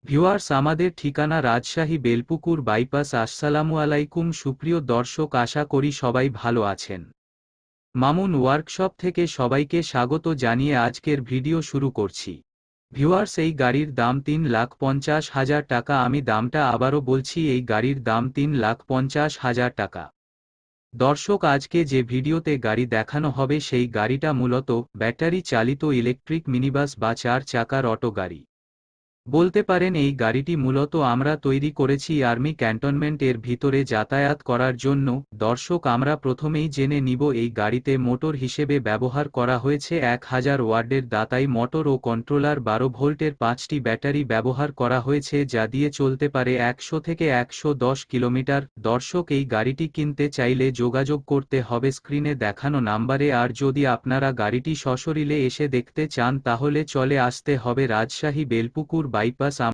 Viewers, আমাদের ঠিকানা Rajshahi Belpukur bypass. আসসালামু আলাইকুম সুপ্রিয় দর্শক, আশা করি সবাই ভালো আছেন। মামুন ওয়ার্কশপ থেকে সবাইকে স্বাগত জানিয়ে আজকের ভিডিও শুরু করছি। ভিউয়ার্স, এই গাড়ির দাম 3,50,000 টাকা। আমি দামটা আবারও বলছি, এই গাড়ির দাম 3,50,000 টাকা। দর্শক, আজকে যে ভিডিওতে গাড়ি দেখানো হবে সেই গাড়িটা মূলত ব্যাটারি চালিত ইলেকট্রিক মিনিবাস বা 4 চাকার অটো গাড়ি বলতে পারেন। এই গাড়িটি মূলত আমরা তৈরি করেছি আর্মি ক্যান্টনমেন্ট এর ভিতরে যাতায়াত করার জন্য। দর্শক, আমরা প্রথমেই জেনে নিব এই গাড়িতে মোটর হিসেবে ব্যবহার করা হয়েছে 1000 ওয়াটের দাতাই মোটর ও কন্ট্রোলার 12 ভোল্টের 5টি ব্যাটারি ব্যবহার করা হয়েছে, যা দিয়ে চলতে পারে 100 থেকে 110 কিলোমিটার। দর্শক, এই গাড়িটি কিনতে চাইলে যোগাযোগ করতে হবে স্ক্রিনে দেখানো নাম্বারে। আর যদি আপনারা গাড়িটি সশরীরে এসে দেখতে চান তাহলে চলে আসতে হবে রাজশাহী বেলপুকুর বাইপাস।